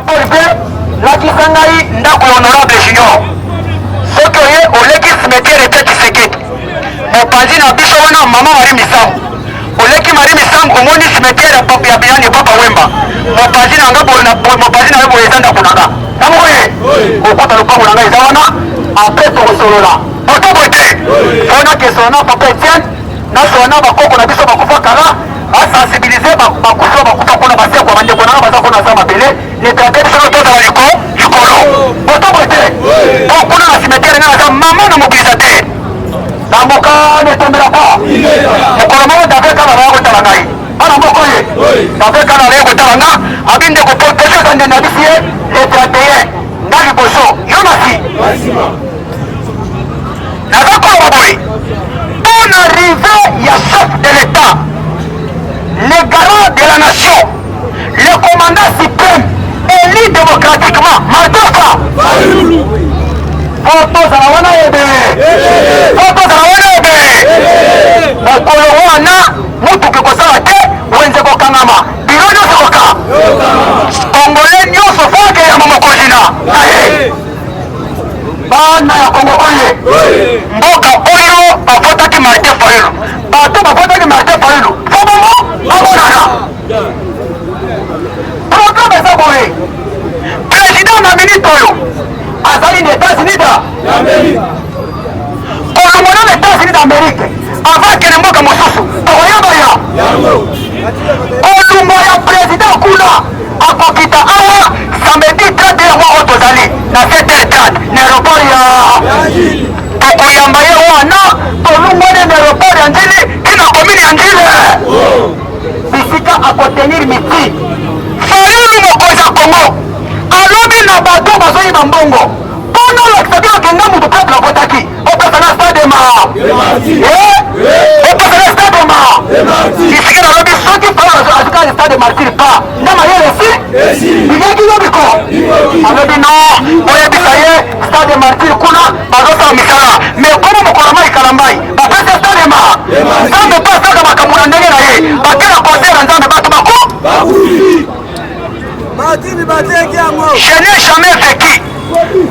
police la kisangai ndako honorable junior soki oye oleki cimetière ete Tshisekedi mopanzi na biso wana mama Marie Misambo oleki Marie Misambo omoni cimetière ya Biyani Papa Wemba mopanzi na nga mopanzi na yo boye eza ndako nanga namoye okota lopango nanga eza wana apres tokosolola otoboy te mpona kesolo na papa Etienne nasolola na bakoko na biso bakufa kala basensibilize bakufa kuna basekwa bandeko nanga baza kuna aza mabele netrake biso tozala likolo otoboy te okuna na cimetière nga aza mama na mobilisateur na mboka netombela pa mokolo moko dafe kala baya kotala ngai bana moko ye dafe kala baya kotala nga abi ndeko protection eza ndende abisi ye le 31 nga liboso yo nasi naza koloba boye pour l'arrivée ya chef de l'état le garant de la nation le commandant suprême élu démocratiquement Martofa tozala wana yebe mokolo wana mutuki kosala te wenze kokangama biro nyonso koka kongole nyonso foke ya momokozi na ye bana ya kongo oye mboka oyo bafotaki Martin Fayulu bato bafotaki Martin Fayulu fo bongo bamonana programe eza boye président na minute oyo azali na États-Unis kolongona na États-Unis d'Amérique avant kene mboka mosusu tokoyeba ya kolungo ya président kuna akokita awa samedi 31 moko tozali na 7h30 na aéroport ya tokoyamba ye wana tolungone na aéroport ya Njili kina komini ya Njili bisika akotenir miti Fayulu mokonzi ya Kongo alobi na bato bazoyiba mbongo mpona olakisaki okenda mutu peuple akotaki opesa na stade ma opesa na stade ma bisika nalobi soki azokaki stade martir pa nde mayele esi bingeki yobiko alobi no oyebisa ye stade martir kuna bazosala misala me komo mokolo mai kalambai bapesa stade ma nzambe mpo asaka makambo na ndenge na ye bakela konser na nzambe bato bako je n'ai jamais vécu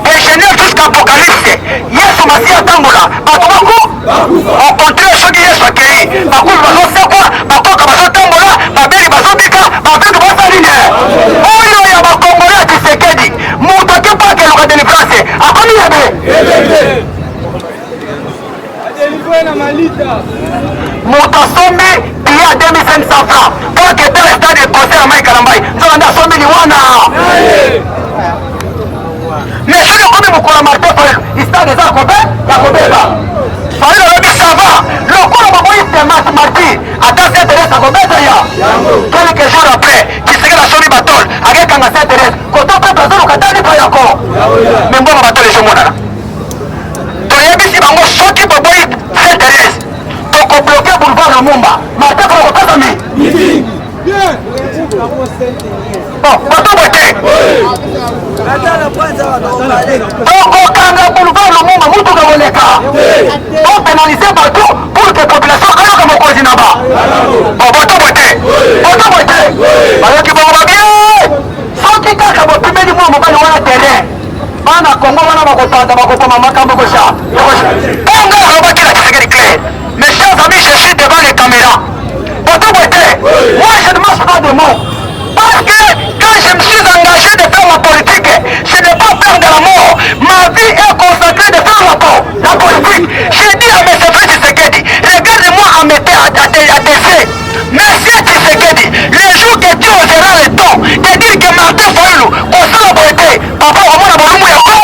et je n'ai jusqu'à Apocalypse Yesu Masia tambola bato bako au contraire soki Yesu akei bakulu bazosekwa bakoka bazotambola babeli bazobika babetu basaline oyo ya bakongole ya Tshisekedi mutu ake mpo akeluka délivrance akomi yebe mutu asombi biye ya 2500 francs po aketala stade de concert ya Mai Kalambai nzoka nde asombi liwana mais soki okomi mokolo Martin Fayulu istade eza ya kobeba Fayulu alobi sava lokola baboyi semence martir ata Saint Thérèse akobeta ya quelques jours après Tshisekedi asombi batole akekanga Saint Thérèse koto peuple azoluka tani mpo yako me mbongo batole ezomonana toyebisi bango soki boboyi Saint Thérèse tokobloke boulevard na Mumba Martin Fayulu kopesa bato bote okokanga boulevard na Mumba mutuka koleka openalize bato pour que population ayoka mokonzi na ba bato bote bayoki bongo babie soki kaka bopimeli mwa mobali wana terrain bana Kongo wana bakopanza bakokoma makambo kosha ponga alobaki na Tshisekedi clair mes chers amis je suis devant les caméras bato bote moi je ne mange pas de mots parce que quand je me suis engagé de faire la politique je n'ai pas peur de la mort ma vie est consacrée de faire la politique j'ai dit à mes frères Tshisekedi regarde-moi à mes yeux merci Tshisekedi le jour que Dieu osera le temps de dire que Martin Fayulu kosala boyete papa omona bolumu yako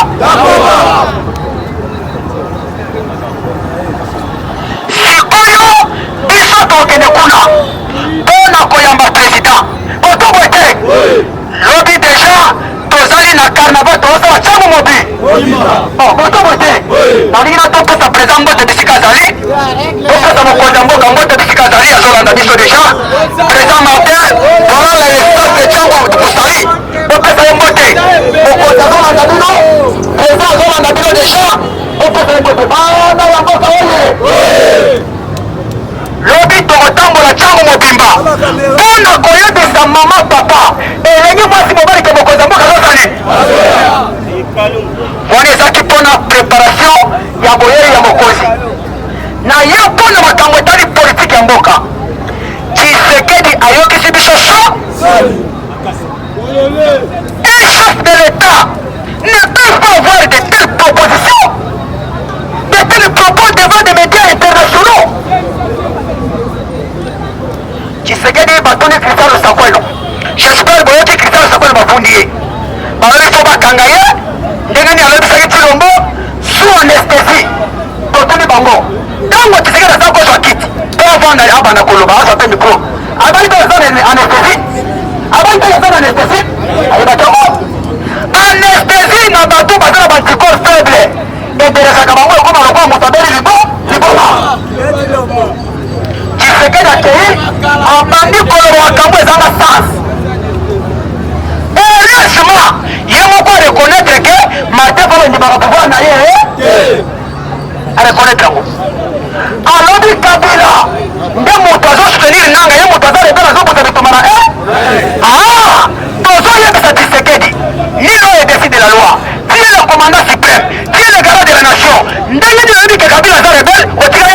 sikoyo biso tokende kuna mpona koyamba président koto boyete lobi deja tozali na carnaval tozosala ntango mobi koto boyete nalingi na topesa président mbote bisika azali topesa mokonzi ya mboka mbote bisika azali azolanda biso deja président Martin tolala espace de ntango mosali topesa ye mbote mokonzi azolanda bino président azolanda bino deja topesa ye mbote bana ya mboka oye lobi tokotambola ntango mobimba mpona koyebisa mama papa elengi mwasi mobali ke mokonzi ya mboka aya mpona makambo etali politike ya mboka. Tshisekedi ayokisi biso so. Un chef de l'État ne peut pas avoir de telles propositions, de tels propos devant des médias internationaux. Tshisekedi batoni Christian Sakwelo. J'espère que Christian Sakwelo bafundi. Balobi fo bakanga ye ndenge ni alobisaki Tshilombo sous anesthésie. Totoni bango. Ntango Tshisekedi aza kozwa kiti mpo avanda abanda koloba azwa mpe mikro. Abali mpe aza na anesthésie. Abali mpe aza na anesthésie. Ayebaki yango. Anesthésie na bato baza na bantikor faible. Ederesaka bango ekoma lokola moto abeli liboma. Tshisekedi akei abandi koloba makambo ezanga sens. Heureusement, ye moko reconnaître que Martin Fayulu ndimaka pouvoir na ye reconnaître yango. Alobi Kabila nde moto azosoutenir nanga ye moto aza rebele azobota bitoma na tozoyebisa Tshisekedi nino oyo décide la loi, tu es le commandant suprême, tu es le garant de la nation. Ndenge nini oyebi ke Kabila aza rebele otika ye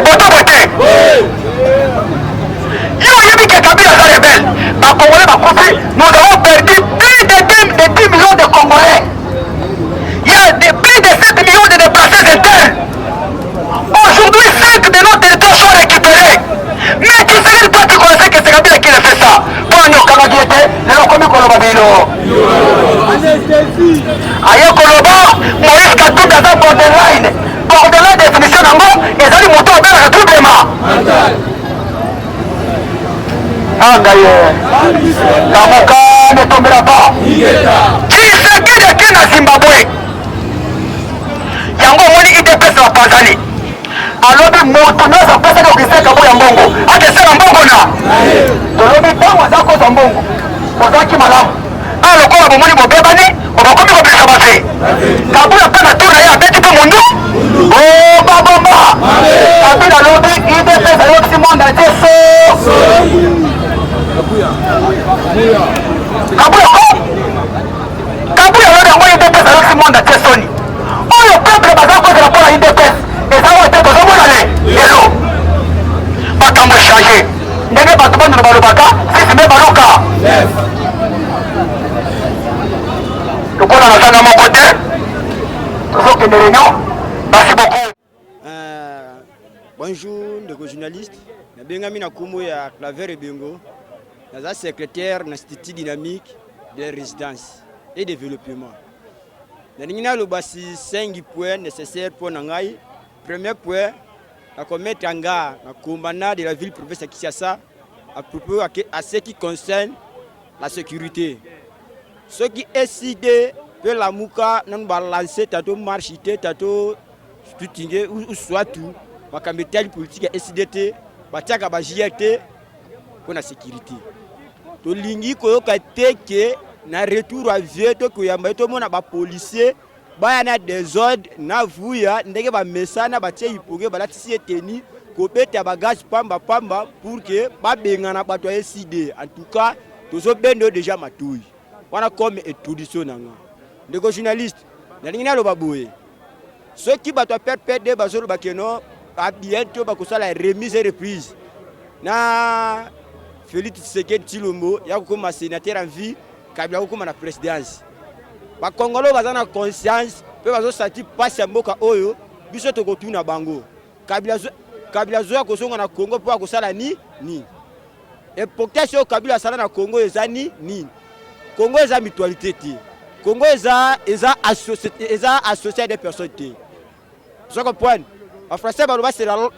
boto bote yo oyebi ke Kabila aza rebelle. Bacongolais bakufi, nous avons perdu plus de 10 millions de Congolais. Il y a plus de 7 millions de déplacés internes. Aujourd'hui, 5 de nos territoires sont récupérés. Mais tu sais pas, tu connaissais que c'est Kabila qui a fait ça. Pour nous, Kabila était, nous avons commis Koloba Bilo. Aïe Koloba, Maurice Katou dans un borderline. Borderline définition d'ango, et ça dit mon tour à faire un troublement. Angaye, la moka ne tombera pas. Tshisekedi ake na Zimbabwe. Yango moni IDPS wa Tanzanie. Alobi moto naza pesa ko kiseka bo ya mbongo. Ate sera mbongo na. Tolobi tango za ko za mbongo. Ozaki malamu. Alokola bomoni bobebani, obakomi ko pesa base. Kabula pana tuna ya beti pe mundu. Oh babamba. Kabila lobi IDPS ayoksi monda jeso. Kabuya wale wango IDPS ayoksi monda tesoni. Oyo peuple baza ko za pona IDPS. Eza wote tozomona le lelo. Makambo changer. Ndenge bato bano balobaka, sisi me baloka. Lokola na zanga moko te. Tozokende réunion. Merci beaucoup. Bonjour, ndeko journaliste. Nabengami na kumo ya Claver Ebengo. Naza secrétaire na Institut dynamique de résidence et développement. Naningina lo basi 5 points nécessaires pour nangai. Premier point, la commettre en garde la commandant de la ville province de Kinshasa à propos à ce qui concerne la sécurité. Ce qui est décidé que la mouka nous balancer tantôt marchité tantôt tutingue ou soit tout ma camétel politique SDT batiaka ba JRT pour la sécurité. To lingi ko kateke na retour à vieux to kuyamba to mona ba policier bayana désordre na vuya ndenge ba mesana batie ipoke balatisi eteni ko beta bagage pamba pamba pour que ba bengana bato SID. En tout cas tozo bendo déjà matouille wana comme introduction nanga ndeko journaliste na lingina lo baboye ceux qui bato perdre bazolo bakeno a bientôt bakosala remise et reprise na Félix Tshisekedi Tshilombo ya kokoma sénateur en vie Kabila kokoma na présidence. Ba Congolais bazana conscience pe bazo sati passe ya mboka oyo biso to kotuna bango. Kabila zo ko songa na Congo po akosala ni. Et pourquoi ce Kabila sala na Congo ezani ni. Congo eza mutualité ti. Congo eza associé des personnes ti. Vous comprenez? En français baloba c'est la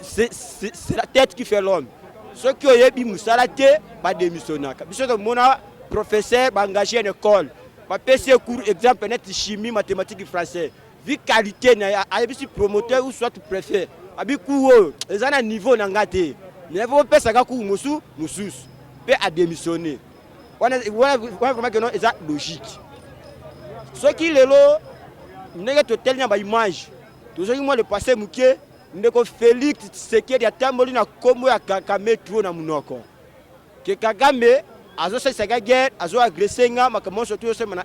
tête qui fait l'homme. Ceux qui ont eu Moussalate, pas démissionnés. Biso to mona professeur engagé en école. Ma PC cours exemple net chimie, mathématiques et français. Vu qualité na abisi promoteur ou soit préfet. Abi kuo, ezana niveau nangate. Niveau pesa ka ku musu. Pe a démissionné. Vraiment que non eza logique. Ceux qui lelo nenge totel nya ba image. Toujours moi le passé muké ndeko Félix Tshisekedi atamboli na kombo ya Kagame trop na munoko. Que Kagame azo se guerre azo agresser nga makambo surtout na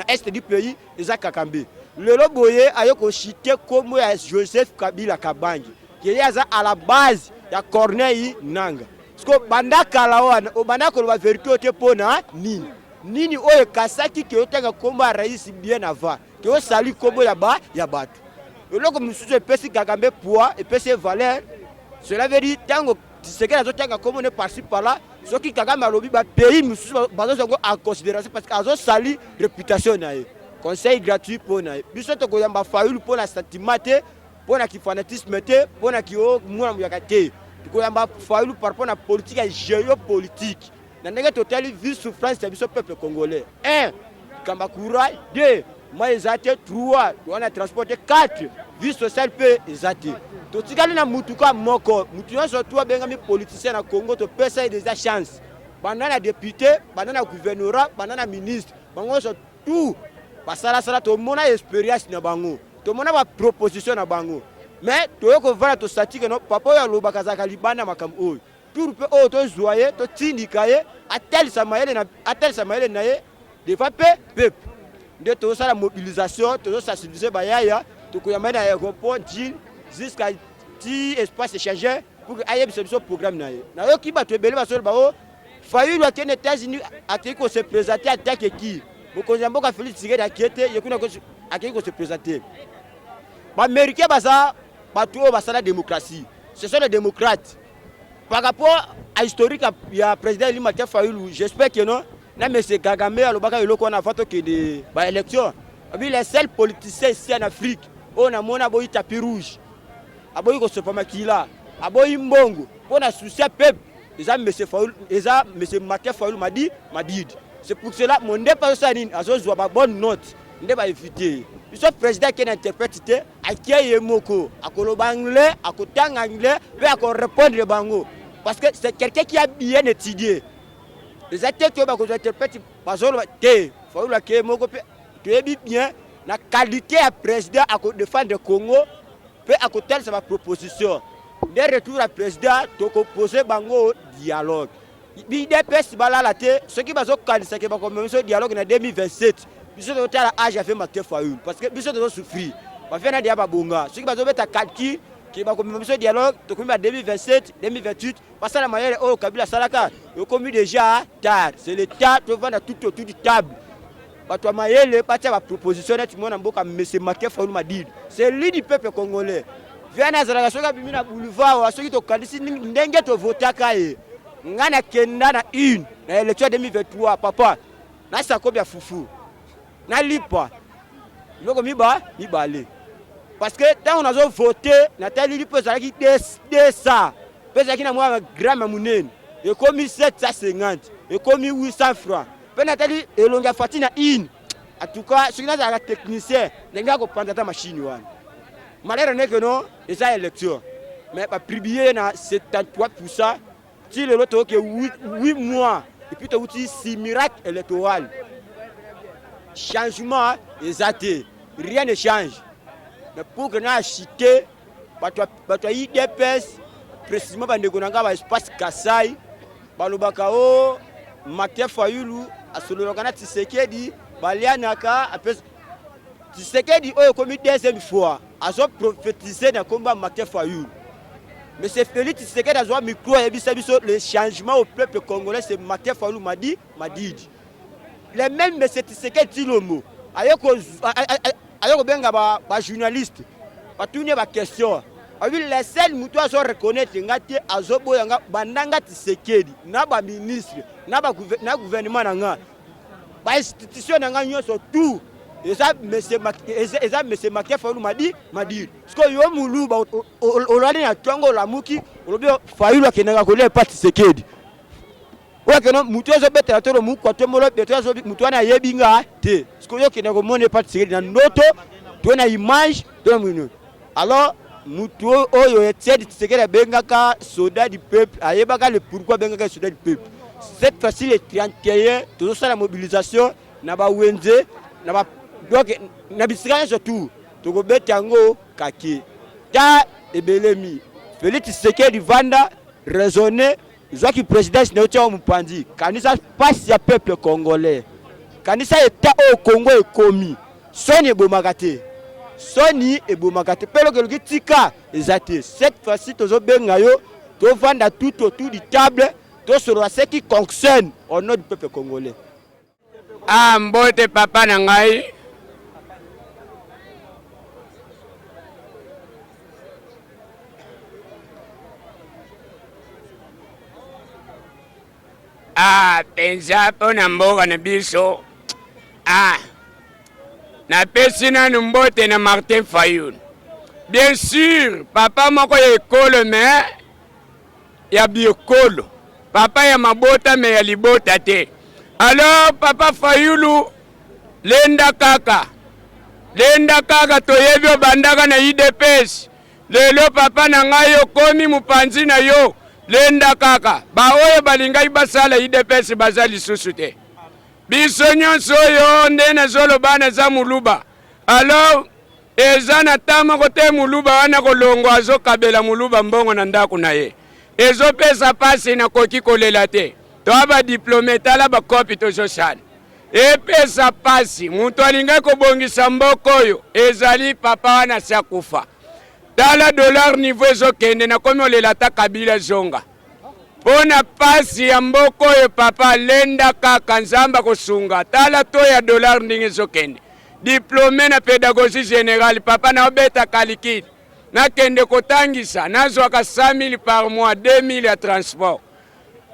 est du pays eza Kakambe. Le loboye ayoko chité comme Joseph Kabila Kabangi. Qui est à la base de Corneille Nanga. Parce que bandaka la wana, bandaka la vérité ote pona nini. Nini oye kasaki ki otanga komba raisi bien avant. Ki o sali kombo ya batu. Et là comme nous sommes pesi Kagambe poids et pesi valeur. Cela veut dire tango Tshisekedi azotanga kombo ne par-ci par-là. Ce qui Kagame alobi ba pays nous sommes en considération parce qu'azo sali réputation na ye. Conseil gratuit pour na ye. Biso to koyamba Fayulu pour la sentiment te, pour na ki fanatisme te, pour na ki o mwana muyaka te. Koyamba Fayulu par rapport à la politique et géopolitique. Dans le total, vie souffrance de ce peuple congolais. 1. Kambakura. 2. Moi, exaté. 3. On a transporté 4. Vie sociale peut exaté. Tout ce qui est dans Moutuka Moko, Moutuka surtout à Bengami politicien à Congo, tu peux essayer des chances. Pendant la députée, pendant la gouvernorat, pendant la ministre, pendant tout. Parce que tout le monde a expérience dans Bango. Tout le monde a proposition dans Bango. Mais tu as voir to stati que non papa ya loba kazaka libana makam oy tout pe o to zoyer to tindikaye atel samaele na ye devant peuple de to ça la mobilisation to sensibiliser bayaya to koyamba na aéroport deal jusqu'à ti espace échangé pour aye ce programme na ye na yo ki ba to ebele ba so ba o Fayulu akene États-Unis akiki ko se présenter attaque qui bokonza mboka Félix Tshisekedi akete yekuna ko akiki ko se présenter ba américain baza Bateau va la démocratie. Ce sont les démocrates. Par rapport à l'historique, il y a le président Eli Mathieu Fayulu. J'espère que non. Mais M. Kagame, il a fait des élections. Les seuls politiciens ici en Afrique, on a mon aboyi tapis rouge. Aboyi ko Sopamakila. Aboyi Mbongo. Pour la souci peuple. Les M. Mathieu Fayulu m'a dit. C'est pour cela que mon départ a bonne note. Il va éviter. Le président qui interprète, il moko, anglais, anglais, répondre le bango. Parce que c'est quelqu'un qui a bien étudié. Les athètes qui interprètent, il faut bien la qualité à président à défendre le Congo, peut à côté de sa proposition. Dès retour à président, tu opposer bango dialogue. Ce qui va se dialogue en 2027. Biso de l'hôtel à âge a fait Mathieu Fayulu parce que biso de souffrir. On fait un dialogue bonga. Ce qui va mettre à Kalki qui va comme ce dialogue to comme 2027, 2028 parce que la manière au Kabila Salaka, il commis déjà tard. C'est le tard to vendre tout autour du table. Ba to mayele parti à proposition net mon mboka monsieur Mathieu Fayulu m'a dit. C'est lui du peuple congolais. Viens à la soka bimina boulevard wa soki to kandisi ndenge to voter kaye. Ngana kenda na une na élection 2023 papa. Na sa ko bia fufu. Nalipa. Il faut que parce que quand on a voté, Nathalie peut dire que ça. Peut dire qu'il y a un gramme mounen. Il a commis 750. Il a commis 800 francs. Peut Nathalie, il a fait une. En tout cas, ce qui est un technicien, il a prendre ta machine. Malheureusement que non, c'est ça élection. Mais pas publier na 73%. Si le lot est 8 mois et puis tu as 6 miracles électoraux. Changement exacté, rien ne change. Mais pour que nous achetions, tu as eu des pièces, précisément dans l'espace Kassai, Balobakao, Mathieu Fayulu, à Solorogana Tshisekedi, Balianaka, Tshisekedi a commis deuxième fois, a prophétisé dans le combat Mathieu Fayulu. Mais c'est Félix Tshisekedi a joué micro et le changement au peuple congolais, c'est Mathieu Fayulu m'a dit. Les mêmes M. Tshisekedi dit le mot. Ayoko benga ba journaliste. Ba tourner ba question. Les seuls moutons sont reconnaître ngati azobo yanga bandanga Tshisekedi na ba ministre na gouvernement nanga. Ba institution nanga nyonso tout. Eza monsieur Mathieu Fayulu m'a dit. Parce que yo mulu ba olali na tongo la muki, olobi Fayulu akenanga ko le pas Tshisekedi. Ouais que non mutu zo betela to mu ko to molo betela zo mutu na yebinga te parce que yo ki na ko mone pas Tshisekedi na noto to na image to munu alors mutu oyo etiedi Tshisekedi benga ka soldat du peuple ayebaka le pourquoi benga ka soldat du peuple cette fois-ci le 31 to ça la mobilisation na ba wenze na ba donc na bisika surtout to ko betango kaki ta ebelemi Félix Tshisekedi vanda raisonner. Je qui président n'est pas Mupandi. Kanisa passe le peuple congolais. Kanisa état au Congo est commis. Soni ebomakate. Soni ebomakate. Pelo que tika ezate. Cette fois-ci tozo bengayo, to vendre tout autour du table, to sur ce qui concerne au nom du peuple congolais. Ah mbote papa na ngai. Ah, pensa po na mboka na biso. Ah, na pesi na mbote na Martin Fayulu. Bien sûr, papa moko ya ekolo me ya biokolo. Papa ya mabota me ya libota te. Alors, papa Fayulu, lenda kaka toyebi bandaka na IDPS. Lelo papa na ngai okomi mupanzi na yo. Lenda kaka ba oyo balingai basala IDPS bazali susu te. Biso nyonso yo nde nazoloba na za muluba. Alors eza na tama kote muluba wana kolongo azokabela muluba mbongo na ndako na ye. Ezopesa pasi na koki kolela te. To ba diplôme tala ba kopi to social. Epesa pasi muntu alingai kobongisa mboko oyo ezali papa wana sakufa. Tala dollar niveau ezokende na komi olela ta Kabila zonga. Pona pasi ya mboko yo papa lenda kaka nzamba kosunga. Tala to ya dollar ndingi ezokende. Diplôme na pédagogie générale papa na obeta kalikidi. Na kende kotangisa nazwaka 100 000 par mois, 2 000 ya transport.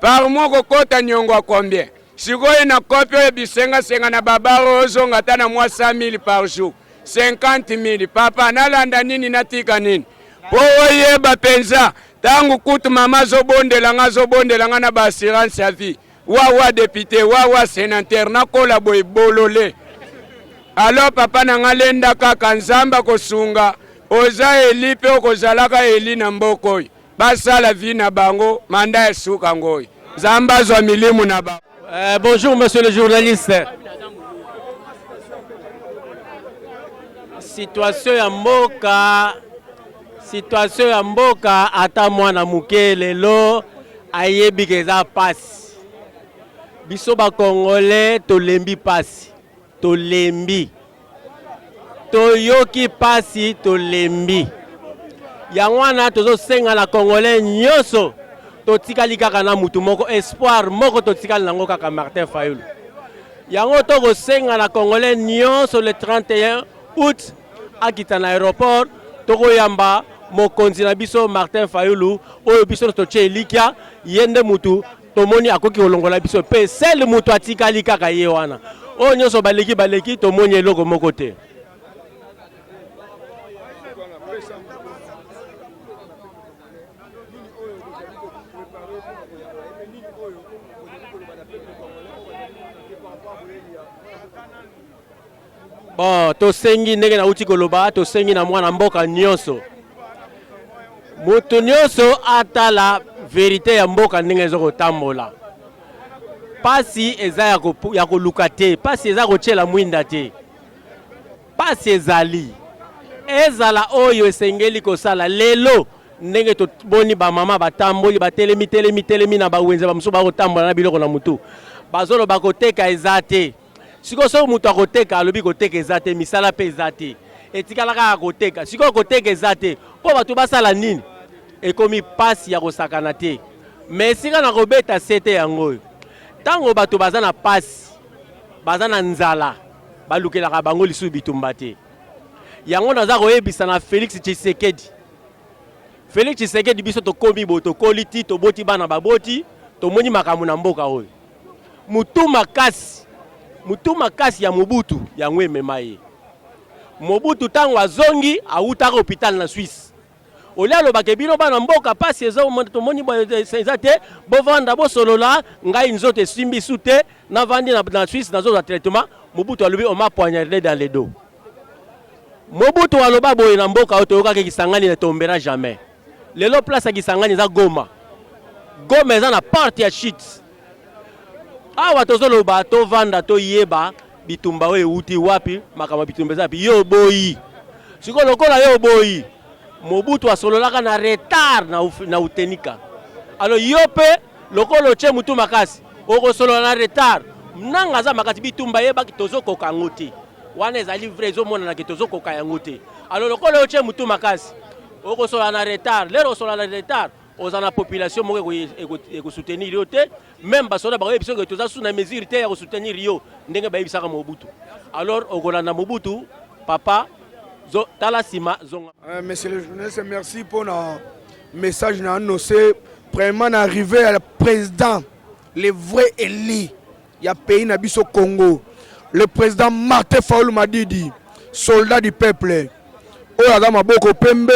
Par mois kokota nyongo a combien? Sikoye na kopi oyo bisenga na babaro ozonga ta na mwa 100 000 par jour. 50 000 papa nalanda nini natika nini po oyeba penza tangu kutu mama zobondela nga na ba assurance ya vie wa député wa sénateur nakola boy bolole. Alors papa na ngalenda kaka nzamba kosunga oza eli pe okozalaka eli na mboko basala vie na bango manda esuka ngoi zamba zwa milimu na ba. Bonjour monsieur le journaliste. Situation ya mboka ata mwana muke lelo ayebi keza pasi. Biso ba Congolais tolembi pasi. Tolembi. Toyoki pasi tolembi. Yango wana tozo senga na Congolais nyonso totikali kaka na mutu moko espoir moko totikali nango kaka Martin Fayulu. Yango toko senga na Congolais nyonso le 31 août akita na aéroport toko yamba mokonzi na biso Martin Fayulu oyo biso toche likia yende mutu tomoni akoki kolongola biso pe sel mutu atikali kaka ye wana oyo nyonso baleki tomoni eloko moko te. Bon, tosengi ndenge na uti koloba, tosengi na mwana mboka nyonso. Mutu nyonso atala vérité ya mboka ndenge ezoko tambola. Pasi eza ya koluka te, pasi eza kochela mwinda te. Pasi ezali. Ezala oyo esengeli kosala lelo ndenge toboni ba mama batamboli batelemi na bawenze ba musu ba kotambola na biloko na mutu. Bazolo bakoteka ezate. Siko so mutu akoteka alobi koteka ezate misala pe ezate etikala kaka koteka siko koteka ezate po batu basala nini ekomi pasi ya kosakana te mais sika na kobeta sete yango tango batu bazana pasi bazana nzala balukelaka bango lisu bitumba te yango naza koyebisa na Félix Tshisekedi biso tokomi boto koliti toboti bana baboti tomoni makambo na mboka oyo mutu makasi ya Mobutu yango emema ye. Mobutu tango azongi awutaka hôpital na Suisse. Olia alobaka bino bana mboka pasi ezo tomoni eza te bovanda bosolola ngai nzoto esimbi su te navandi na Suisse nazoza traitement. Mobutu alobi on m'a poignardé dans le dos. Mobutu aloba boye na mboka oyo toyokaka Kisangani ne tombera jamais. Lelo place ya Kisangani eza Goma. Goma eza na porte ya shit. Awa tozoloba to vanda to yeba bitumba we uti wapi makama bitumba zapi yo boyi siko lokola yo boyi Mobutu asololaka na retard na utenika alors yo pe lokolo che mutu makasi oko solola na retard nanga za makati bitumba yeba tozo kokango te wana ezali vrai ezomonana ke tozokoka yango te. Alors lokola otie mutu makasi okosola na retard lelo osola na retard oza na population moko ekosoutenir yo te, même basoda bakoyebiso ke toza sous na mesure te ya kosoutenir yo ndenge bayebisaka Mobutu. Alors okolanda Mobutu papa tala sima zonga. Monsieur le journaliste, merci pour notre message na annoncé. Vraiment arrivé à le président, le vrai élu, il y a pays nabiso Congo. Le président Martin Fayulu Madidi, soldat du peuple. Oya gama boko pembe,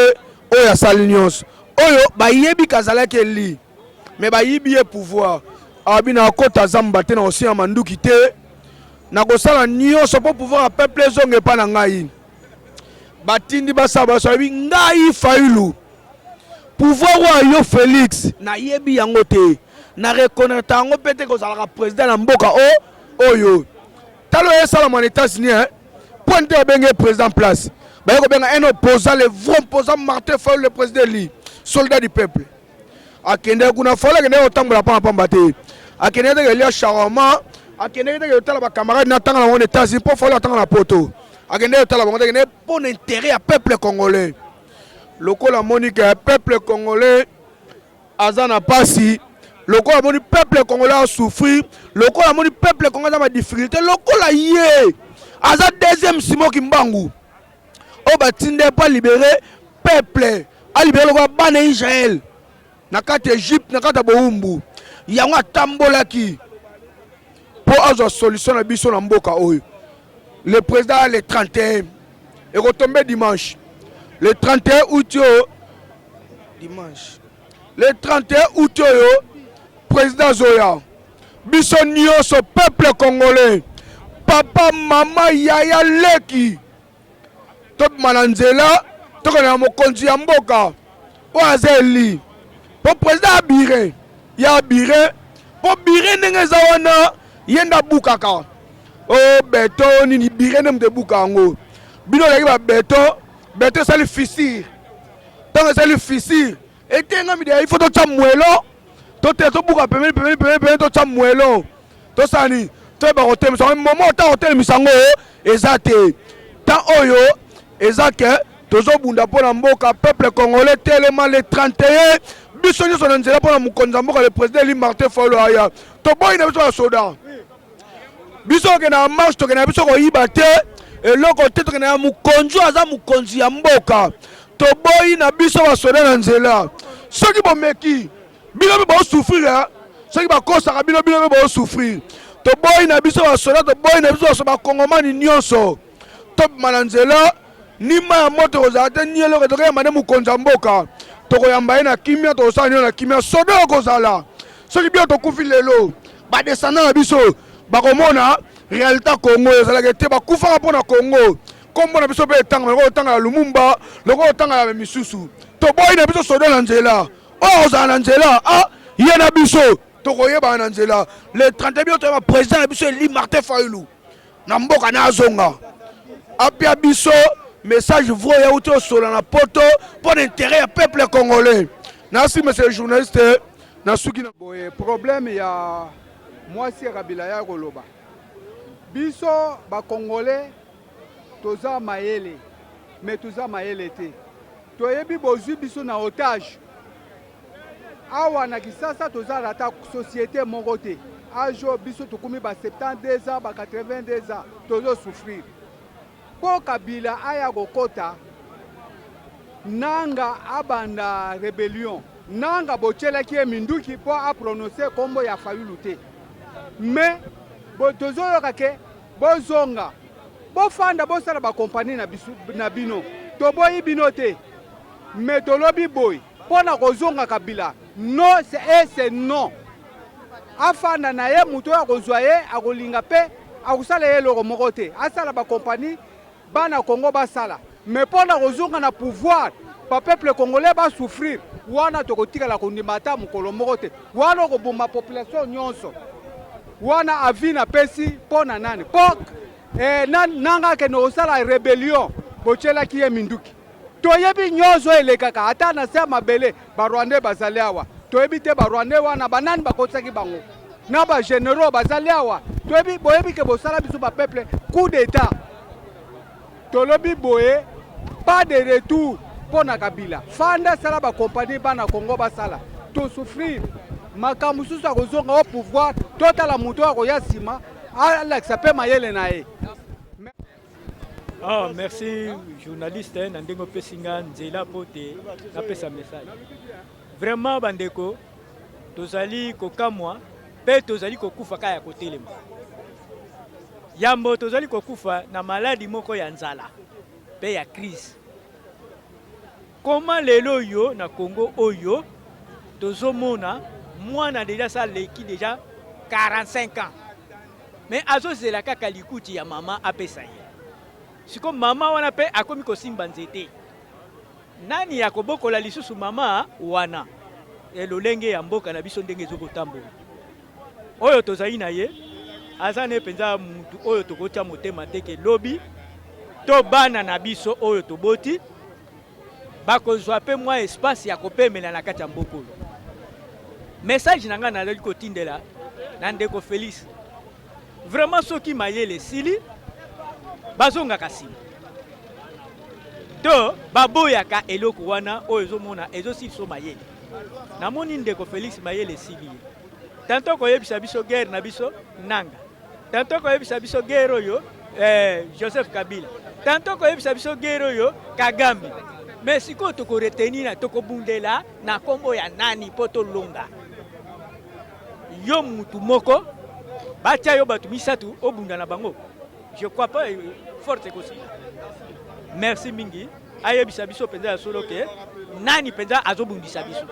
oya salinios. Oyo ba yebi kazala ke li. Mais ba yebi pouvoir. Abina kota zamba te na osi amandu kite. Na kosala nyonso pour pouvoir peuple zonge pa na ngai. Batindi basaba so bi ngai Fayulu. Pouvoir wa yo Félix na yebi yango te. Na reconnaître yango pete ko sala président na mboka oyo. Talo esala mon États-Unis hein. Pointe benga président place. Ba ko benga un opposant le vrai opposant Martin Fayulu le président li. Soldat du peuple. Akende kuna fola kende otambola pa pamba te. Akende de lia charama, akende de otala ba camarade na tanga na États-Unis pour fola tanga na poto. Akende otala ba ngende pour intérêt à peuple congolais. Lokola Monique peuple congolais azana pasi. Lokola moni peuple congolais a souffrir. Lokola moni peuple congolais a ma difficulté. Lokola yé. Aza deuxième Simon Kimbangu. O batinde pas libérer peuple. A libérer le ban Israël. Nakati Égypte, nakati Boumbu. Yango tambola ki. Pour avoir solution à biso na mboka oyo. Le président le 31 et retombé dimanche. Le 31 août dimanche. Le 31 août président Zoya. Biso nyonso peuple congolais. Papa, maman, yaya leki. Top mananzela, toko na mokonzi ya mboka. Oazeli. Po président abire. Ya abire. Po bire ndenge za wana yenda bukaka. Oh beto nini bire nemde bukango. Bino leki ba beto. Beto sali fissure. Tant sali fissure. Et tenga mi de il faut to chamwelo. To te to buka pemeli to chamwelo. To sani. To ba hotel so moment ta hotel misango ezate. Tant oyo ezake tozo bunda pona mboka peuple congolais tellement le 31 biso nyo sona nzela pona mukonza mboka le président li Martin Fayulu aya. To boy na biso soda. Biso ke na marche to ke na biso ko yibate. Et l'autre côté, on a mukonzi aza mukonzi ya mboka. To boy na biso ba soda na nzela. Ceux qui vont meki, bino ba souffrir. Ceux qui ba kosa bino ba souffrir. To boy na biso ba soda, to boy na biso ba kongomani nyonso. To mananzela ni ma moto ozate ni eloko to kema na mukonzi ya mboka. To koyamba na kimia to osani na kimia soda kozala. Ceux qui bien to kufi lelo. Ba descendant na biso ba komona réalité Congo ezalaka te bakufaka mpona Congo kombo na biso mpe etanga loko otanga ya Lumumba loko otanga ya misusu toboyi na biso soda na nzela oyo ozala na nzela ye na biso tokoyebana na nzela le 31 bio toyeba président na biso eli Martin Fayulu na mboka na azonga apia biso message vrai ya uti osola na poto pour l'intérêt ya peuple congolais. Merci monsieur le journaliste na suki na boye problème ya mwasi Kabila ya koloba biso ba congolais toza mayele mais toza mayele te toyebi bozwi biso na otage awa na Kisasa toza na ta société moko te ajo biso tokumi ba 72 ans ba 82 ans tozo souffrir po Kabila aya kokota nanga abanda rébellion nanga bochelaki minduki po a prononcer kombo ya Fayulu te mais tozoyoka ke bozonga bofanda bosala bakompani na bino toboyi bino te mais tolobi boy mpona kozonga Kabila non c'est non afanda na ye muto ya kozwa ye akolinga mpe akosala ye eloko moko te asala bakompani bana Congo basala mais mpona kozonga na pouvoir pa peuple congolais basouffrir wana tokotikala kondima ata mokolo moko te wana okoboma population nyonso wana avina pesi pona nani pok nanga ke no sala rébellion bochela ki ye minduki toyebi nyozo elekaka ata na se mabele ba Rwandais bazali awa toyebi te ba Rwandais wana banani bakotaki bango na ba généraux bazali awa toyebi boyebi ke bosala biso ba peuple coup d'état tolobi boye pas de retour pour na Kabila fanda sala ba compagnie bana Congo basala to souffrir makambo susu akozonga au pouvoir totala moto akoya sima alakisa pe mayele na ye. Oh, merci journaliste Nandingo Pesinga Nzela Pote na pesa message. Vraiment bandeko tozali kokamwa pe tozali kokufa kaya kotelema. Yambo tozali kokufa na maladie moko ya nzala pe ya crise. Comment lelo yo na Congo oyo tozomona mwana déjà ça leki déjà 45 ans. Mais azozela kaka likuti ya mama apesa ye. Siko mama wana pe akomi kosimba nzete. Nani ya kobokola lisusu mama wana. Elolenge ya mboka na biso ndenge ezokotambola. Oyo tozali na ye azane penza mutu oyo tokotya motema teke lobi to bana na biso oyo toboti bakozwa pe mwa espace ya kopemela na kati ya mbokolo. Message nanga nazali kotindela na ndeko Félix. Vraiment soki mayele sili bazonga kasima. To baboyaka eloko wana oyo ezomona ezosiso mayele. Namoni ndeko Félix mayele sili. Tanto koyebisa biso guerre na biso nanga. Tanto koyebisa biso guerre oyo Joseph Kabila. Tanto koyebisa biso guerre oyo Kagame. Mais siko toko retenir na toko bundela na kombo ya nani poto longa. Yo mutu moko batia yo batu misatu obunda na bango. Je crois pas forte aussi. Merci mingi. Ayebisa biso penza solo ke nani penza azobundisa biso.